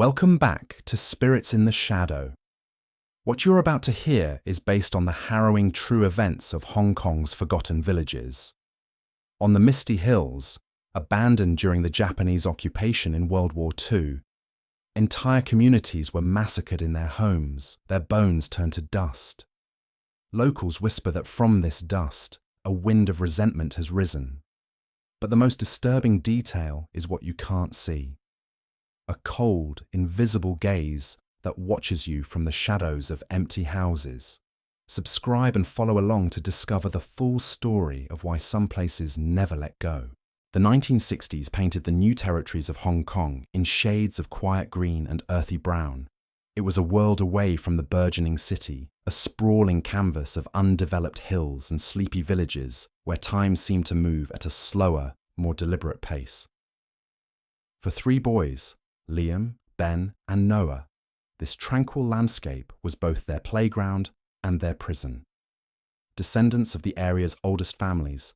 Welcome back to Spirits in the Shadow. What you're about to hear is based on the harrowing true events of Hong Kong's forgotten villages. On the Misty Hills, abandoned during the Japanese occupation in World War II, entire communities were massacred in their homes, their bones turned to dust. Locals whisper that from this dust, a wind of resentment has risen. But the most disturbing detail is what you can't see. A cold, invisible gaze that watches you from the shadows of empty houses. Subscribe and follow along to discover the full story of why some places never let go. The 1960s painted the new territories of Hong Kong in shades of quiet green and earthy brown. It was a world away from the burgeoning city, a sprawling canvas of undeveloped hills and sleepy villages where time seemed to move at a slower, more deliberate pace. For three boys, Liam, Ben, and Noah, this tranquil landscape was both their playground and their prison. Descendants of the area's oldest families,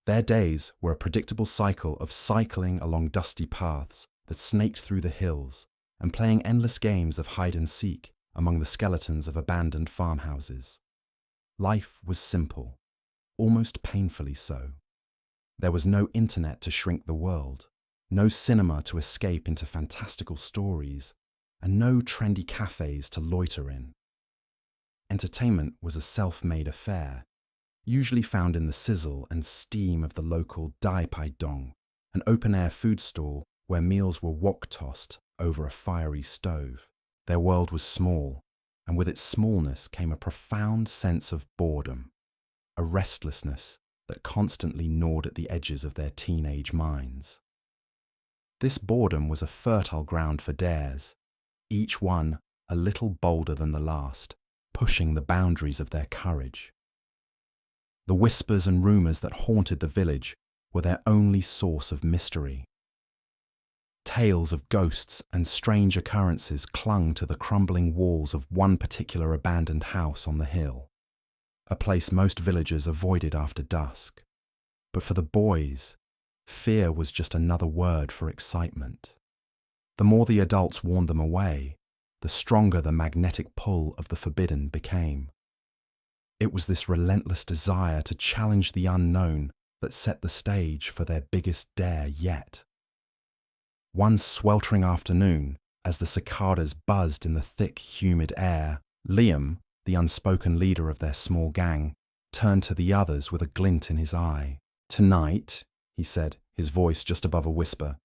their days were a predictable cycle of cycling along dusty paths that snaked through the hills and playing endless games of hide and seek among the skeletons of abandoned farmhouses. Life was simple, almost painfully so. There was no internet to shrink the world, no cinema to escape into fantastical stories, and no trendy cafes to loiter in. Entertainment was a self-made affair, usually found in the sizzle and steam of the local Dai Pai Dong, an open-air food stall where meals were wok-tossed over a fiery stove. Their world was small, and with its smallness came a profound sense of boredom, a restlessness that constantly gnawed at the edges of their teenage minds. This boredom was a fertile ground for dares, each one a little bolder than the last, pushing the boundaries of their courage. The whispers and rumours that haunted the village were their only source of mystery. Tales of ghosts and strange occurrences clung to the crumbling walls of one particular abandoned house on the hill, a place most villagers avoided after dusk. But for the boys, fear was just another word for excitement. The more the adults warned them away, the stronger the magnetic pull of the forbidden became. It was this relentless desire to challenge the unknown that set the stage for their biggest dare yet. One sweltering afternoon, as the cicadas buzzed in the thick, humid air, Liam, the unspoken leader of their small gang, turned to the others with a glint in his eye. "Tonight," he said, his voice just above a whisper,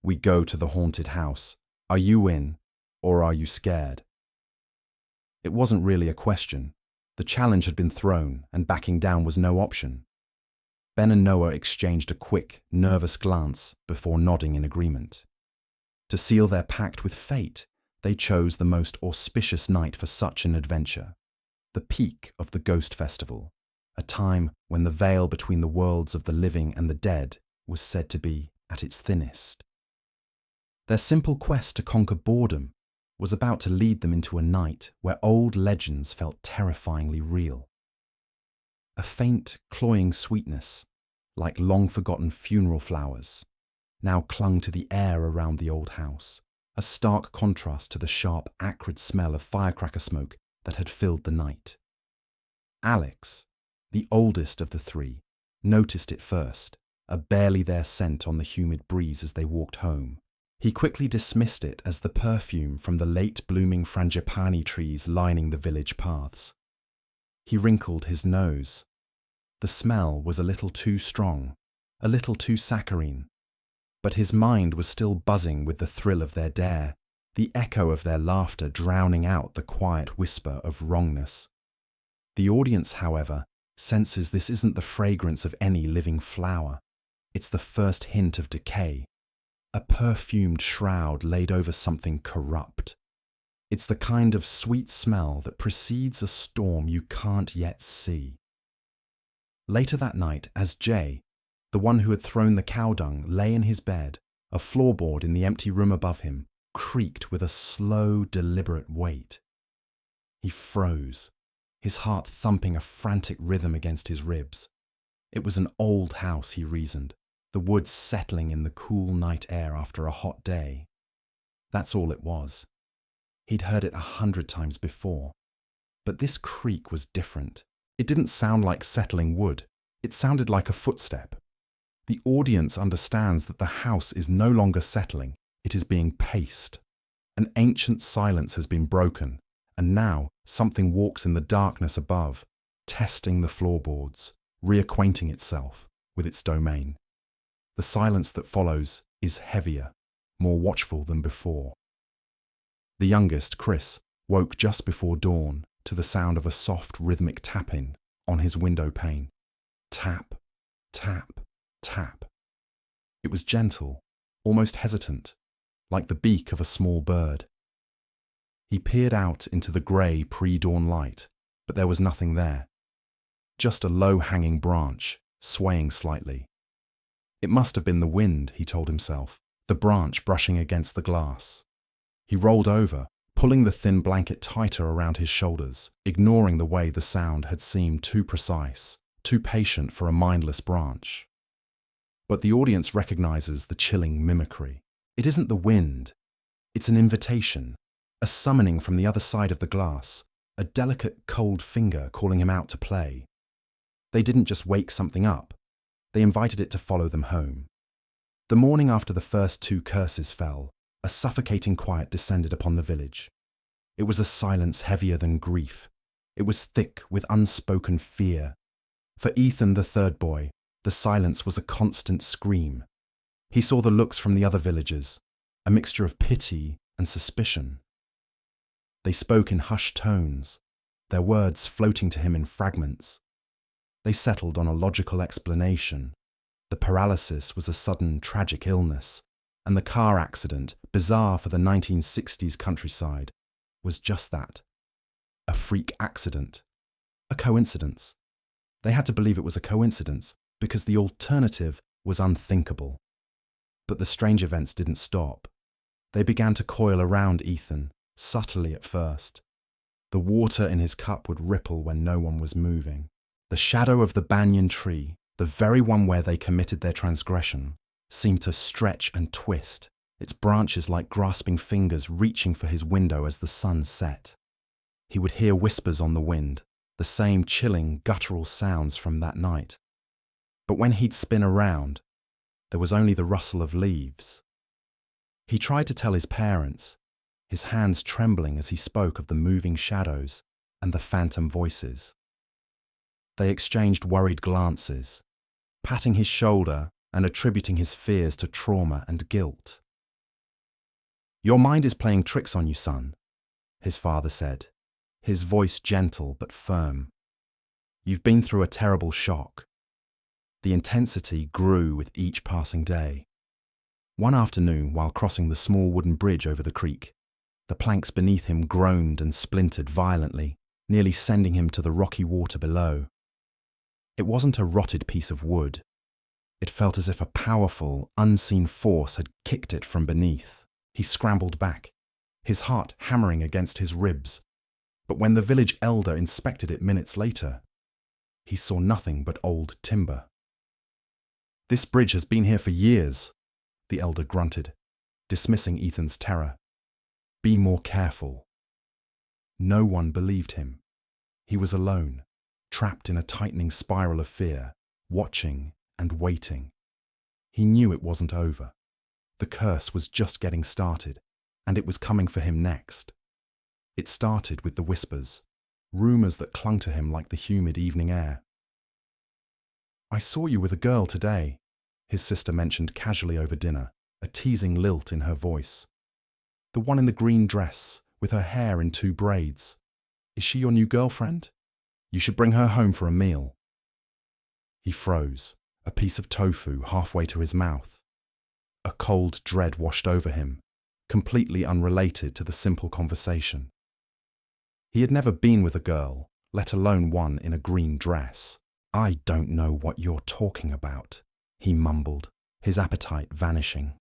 "we go to the haunted house. Are you in, or are you scared?" It wasn't really a question. The challenge had been thrown, and backing down was no option. Ben and Noah exchanged a quick, nervous glance before nodding in agreement. To seal their pact with fate, they chose the most auspicious night for such an adventure, the peak of the Ghost Festival, a time when the veil between the worlds of the living and the dead was said to be at its thinnest. Their simple quest to conquer boredom was about to lead them into a night where old legends felt terrifyingly real. A faint, cloying sweetness, like long-forgotten funeral flowers, now clung to the air around the old house, a stark contrast to the sharp, acrid smell of firecracker smoke that had filled the night. Alex, the oldest of the three, noticed it first, a barely-there scent on the humid breeze as they walked home. He quickly dismissed it as the perfume from the late-blooming frangipani trees lining the village paths. He wrinkled his nose. The smell was a little too strong, a little too saccharine, but his mind was still buzzing with the thrill of their dare, the echo of their laughter drowning out the quiet whisper of wrongness. The audience, however, senses this isn't the fragrance of any living flower. It's the first hint of decay, a perfumed shroud laid over something corrupt. It's the kind of sweet smell that precedes a storm you can't yet see. Later that night, as Jay, the one who had thrown the cow dung, lay in his bed, a floorboard in the empty room above him creaked with a slow, deliberate weight. He froze, his heart thumping a frantic rhythm against his ribs. It was an old house, he reasoned, the woods settling in the cool night air after a hot day. That's all it was. He'd heard it 100 times before. But this creak was different. It didn't sound like settling wood. It sounded like a footstep. The audience understands that the house is no longer settling. It is being paced. An ancient silence has been broken, and now something walks in the darkness above, testing the floorboards, reacquainting itself with its domain. The silence that follows is heavier, more watchful than before. The youngest, Chris, woke just before dawn to the sound of a soft rhythmic tapping on his window pane. Tap, tap, tap. It was gentle, almost hesitant, like the beak of a small bird. He peered out into the grey pre-dawn light, but there was nothing there. Just a low-hanging branch, swaying slightly. It must have been the wind, he told himself, the branch brushing against the glass. He rolled over, pulling the thin blanket tighter around his shoulders, ignoring the way the sound had seemed too precise, too patient for a mindless branch. But the audience recognizes the chilling mimicry. It isn't the wind. It's an invitation, a summoning from the other side of the glass, a delicate, cold finger calling him out to play. They didn't just wake something up. They invited it to follow them home. The morning after the first 2 curses fell, a suffocating quiet descended upon the village. It was a silence heavier than grief. It was thick with unspoken fear. For Ethan, the third boy, the silence was a constant scream. He saw the looks from the other villagers, a mixture of pity and suspicion. They spoke in hushed tones, their words floating to him in fragments. They settled on a logical explanation. The paralysis was a sudden, tragic illness, and the car accident, bizarre for the 1960s countryside, was just that. A freak accident. A coincidence. They had to believe it was a coincidence because the alternative was unthinkable. But the strange events didn't stop. They began to coil around Ethan, subtly at first. The water in his cup would ripple when no one was moving. The shadow of the banyan tree, the very one where they committed their transgression, seemed to stretch and twist, its branches like grasping fingers reaching for his window as the sun set. He would hear whispers on the wind, the same chilling, guttural sounds from that night. But when he'd spin around, there was only the rustle of leaves. He tried to tell his parents, his hands trembling as he spoke of the moving shadows and the phantom voices. They exchanged worried glances, patting his shoulder and attributing his fears to trauma and guilt. "Your mind is playing tricks on you, son," his father said, his voice gentle but firm. "You've been through a terrible shock." The intensity grew with each passing day. One afternoon, while crossing the small wooden bridge over the creek, the planks beneath him groaned and splintered violently, nearly sending him to the rocky water below. It wasn't a rotted piece of wood. It felt as if a powerful, unseen force had kicked it from beneath. He scrambled back, his heart hammering against his ribs. But when the village elder inspected it minutes later, he saw nothing but old timber. "This bridge has been here for years," the elder grunted, dismissing Ethan's terror. "Be more careful." No one believed him. He was alone, trapped in a tightening spiral of fear, watching and waiting. He knew it wasn't over. The curse was just getting started, and it was coming for him next. It started with the whispers, rumours that clung to him like the humid evening air. "I saw you with a girl today," his sister mentioned casually over dinner, a teasing lilt in her voice. "The one in the green dress, with her hair in 2 braids. Is she your new girlfriend? You should bring her home for a meal." He froze, a piece of tofu halfway to his mouth. A cold dread washed over him, completely unrelated to the simple conversation. He had never been with a girl, let alone one in a green dress. "I don't know what you're talking about," he mumbled, his appetite vanishing.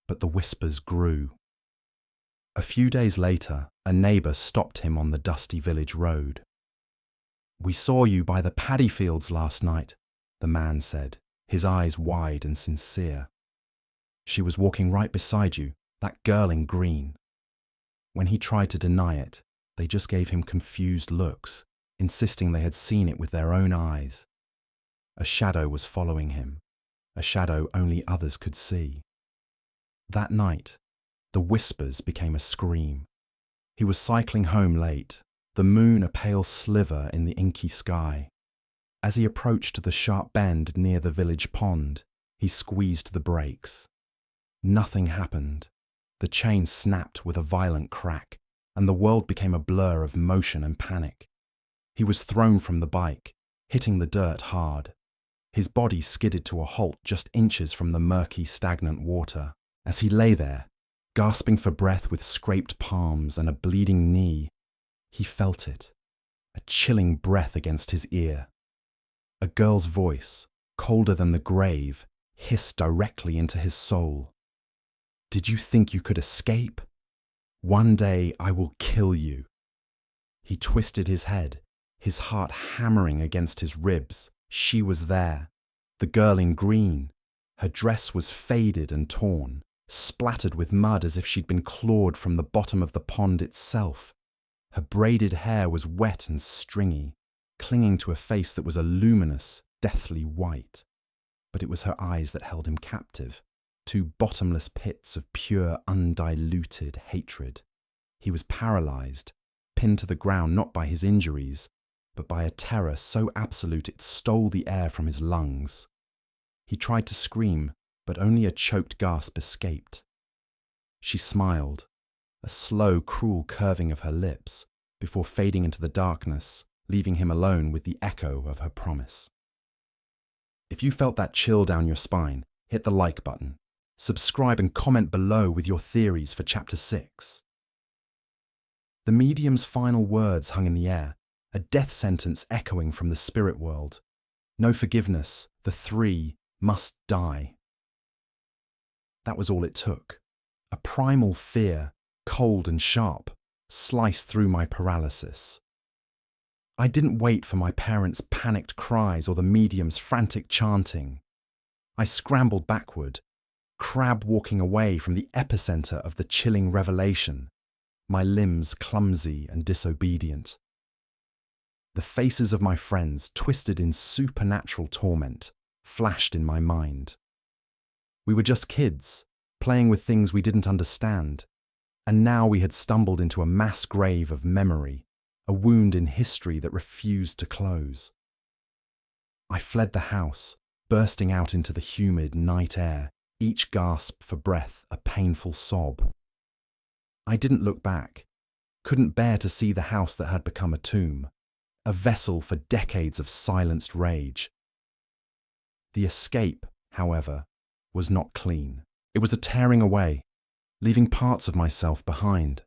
But the whispers grew. A few days later, a neighbour stopped him on the dusty village road. "We saw you by the paddy fields last night," the man said, his eyes wide and sincere. "She was walking right beside you, That girl in green. When he tried to deny it, they just gave him confused looks, insisting they had seen it with their own eyes. A shadow was following him, a shadow only others could see. That night, the whispers became a scream. He was cycling home late, the moon a pale sliver in the inky sky. As he approached the sharp bend near the village pond, he squeezed the brakes. Nothing happened. The chain snapped with a violent crack, and the world became a blur of motion and panic. He was thrown from the bike, hitting the dirt hard. His body skidded to a halt just inches from the murky, stagnant water. As he lay there, gasping for breath with scraped palms and a bleeding knee, he felt it, a chilling breath against his ear. A girl's voice, colder than the grave, hissed directly into his soul. "Did you think you could escape? One day I will kill you." He twisted his head, his heart hammering against his ribs. She was there, the girl in green. Her dress was faded and torn, splattered with mud as if she'd been clawed from the bottom of the pond itself. Her braided hair was wet and stringy, clinging to a face that was a luminous, deathly white. But it was her eyes that held him captive, two bottomless pits of pure, undiluted hatred. He was paralyzed, pinned to the ground not by his injuries, but by a terror so absolute it stole the air from his lungs. He tried to scream, but only a choked gasp escaped. She smiled, a slow, cruel curving of her lips, before fading into the darkness, leaving him alone with the echo of her promise. If you felt that chill down your spine, hit the like button. Subscribe and comment below with your theories for Chapter 6. The medium's final words hung in the air, a death sentence echoing from the spirit world. No forgiveness, the three must die. That was all it took. A primal fear, cold and sharp, sliced through my paralysis. I didn't wait for my parents' panicked cries or the medium's frantic chanting. I scrambled backward, crab walking away from the epicenter of the chilling revelation, my limbs clumsy and disobedient. The faces of my friends, twisted in supernatural torment, flashed in my mind. We were just kids, playing with things we didn't understand, and now we had stumbled into a mass grave of memory, a wound in history that refused to close. I fled the house, bursting out into the humid night air, each gasp for breath a painful sob. I didn't look back, couldn't bear to see the house that had become a tomb, a vessel for decades of silenced rage. The escape, however, was not clean. It was a tearing away, leaving parts of myself behind.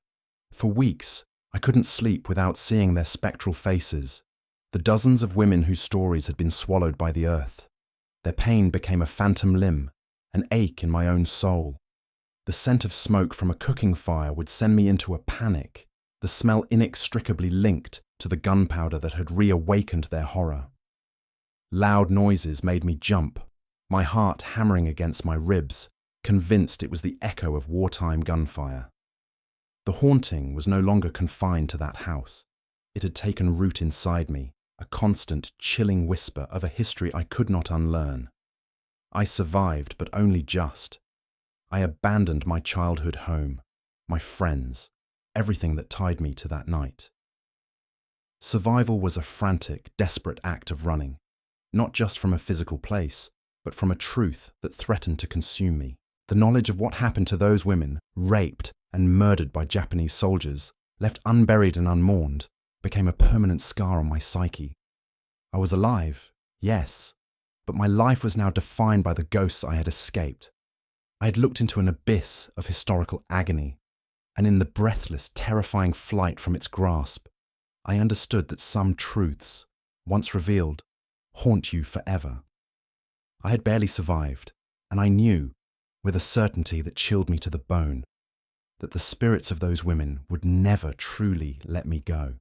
For weeks, I couldn't sleep without seeing their spectral faces, the dozens of women whose stories had been swallowed by the earth. Their pain became a phantom limb, an ache in my own soul. The scent of smoke from a cooking fire would send me into a panic, the smell inextricably linked to the gunpowder that had reawakened their horror. Loud noises made me jump, my heart hammering against my ribs, convinced it was the echo of wartime gunfire. The haunting was no longer confined to that house. It had taken root inside me, a constant, chilling whisper of a history I could not unlearn. I survived, but only just. I abandoned my childhood home, my friends, everything that tied me to that night. Survival was a frantic, desperate act of running, not just from a physical place, but from a truth that threatened to consume me. The knowledge of what happened to those women, raped and murdered by Japanese soldiers, left unburied and unmourned, became a permanent scar on my psyche. I was alive, yes, but my life was now defined by the ghosts I had escaped. I had looked into an abyss of historical agony, and in the breathless, terrifying flight from its grasp, I understood that some truths, once revealed, haunt you forever. I had barely survived, and I knew, with a certainty that chilled me to the bone, that the spirits of those women would never truly let me go.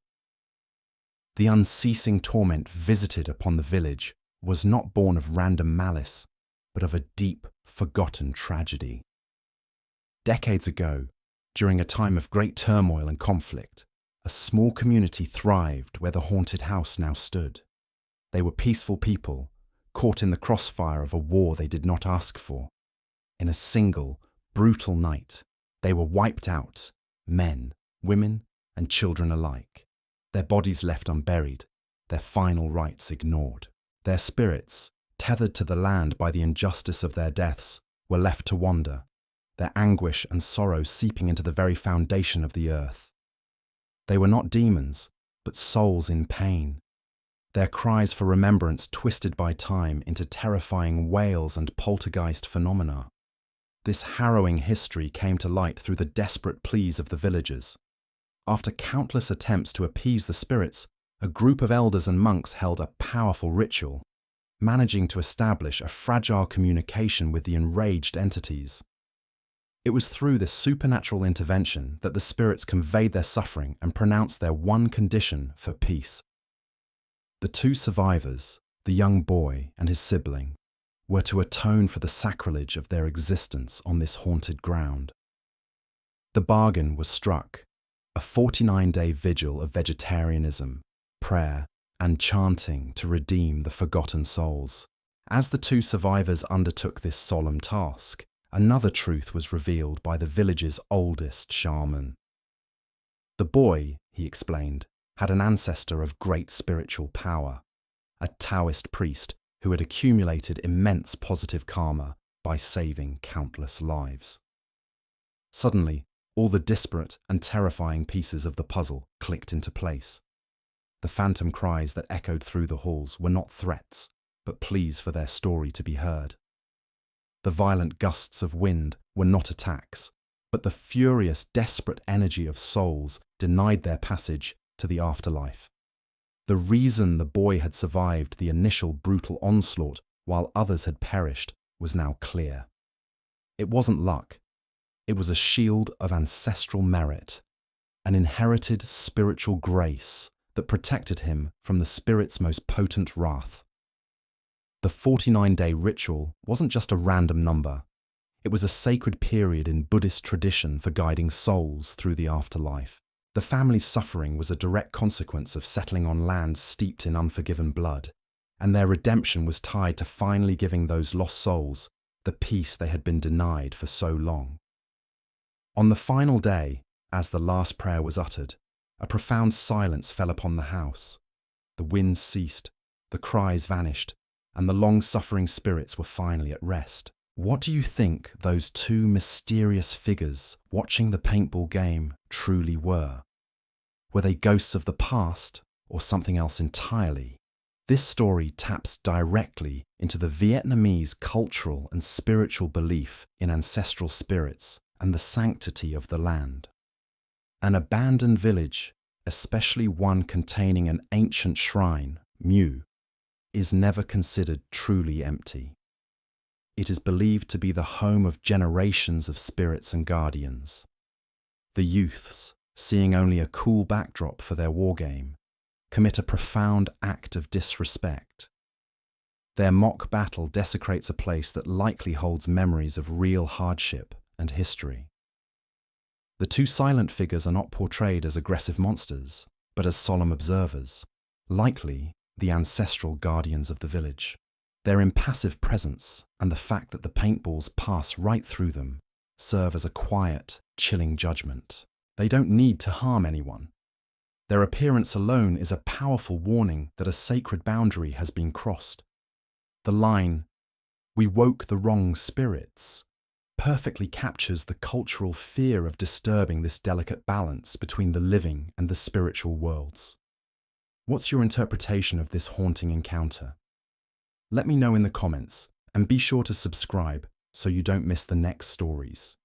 The unceasing torment visited upon the village was not born of random malice, but of a deep, forgotten tragedy. Decades ago, during a time of great turmoil and conflict, a small community thrived where the haunted house now stood. They were peaceful people, caught in the crossfire of a war they did not ask for. In a single, brutal night, they were wiped out, men, women, and children alike. Their bodies left unburied, their final rites ignored. Their spirits, tethered to the land by the injustice of their deaths, were left to wander, their anguish and sorrow seeping into the very foundation of the earth. They were not demons, but souls in pain, their cries for remembrance twisted by time into terrifying wails and poltergeist phenomena. This harrowing history came to light through the desperate pleas of the villagers. After countless attempts to appease the spirits, a group of elders and monks held a powerful ritual, managing to establish a fragile communication with the enraged entities. It was through this supernatural intervention that the spirits conveyed their suffering and pronounced their one condition for peace. The two survivors, the young boy and his sibling, were to atone for the sacrilege of their existence on this haunted ground. The bargain was struck, a 49-day vigil of vegetarianism, prayer, and chanting to redeem the forgotten souls. As the two survivors undertook this solemn task, another truth was revealed by the village's oldest shaman. The boy, he explained, had an ancestor of great spiritual power, a Taoist priest who had accumulated immense positive karma by saving countless lives. Suddenly, all the disparate and terrifying pieces of the puzzle clicked into place. The phantom cries that echoed through the halls were not threats, but pleas for their story to be heard. The violent gusts of wind were not attacks, but the furious, desperate energy of souls denied their passage to the afterlife. The reason the boy had survived the initial brutal onslaught while others had perished was now clear. It wasn't luck. It was a shield of ancestral merit, an inherited spiritual grace that protected him from the spirit's most potent wrath. The 49-day ritual wasn't just a random number. It was a sacred period in Buddhist tradition for guiding souls through the afterlife. The family's suffering was a direct consequence of settling on land steeped in unforgiven blood, and their redemption was tied to finally giving those lost souls the peace they had been denied for so long. On the final day, as the last prayer was uttered, a profound silence fell upon the house. The wind ceased, the cries vanished, and the long-suffering spirits were finally at rest. What do you think those two mysterious figures watching the paintball game truly were? Were they ghosts of the past or something else entirely? This story taps directly into the Vietnamese cultural and spiritual belief in ancestral spirits and the sanctity of the land. An abandoned village, especially one containing an ancient shrine, Mu, is never considered truly empty. It is believed to be the home of generations of spirits and guardians. The youths, seeing only a cool backdrop for their wargame, commit a profound act of disrespect. Their mock battle desecrates a place that likely holds memories of real hardship and history. The two silent figures are not portrayed as aggressive monsters, but as solemn observers, likely the ancestral guardians of the village. Their impassive presence and the fact that the paintballs pass right through them serve as a quiet, chilling judgment. They don't need to harm anyone. Their appearance alone is a powerful warning that a sacred boundary has been crossed. The line, "We woke the wrong spirits," perfectly captures the cultural fear of disturbing this delicate balance between the living and the spiritual worlds. What's your interpretation of this haunting encounter? Let me know in the comments, and be sure to subscribe so you don't miss the next stories.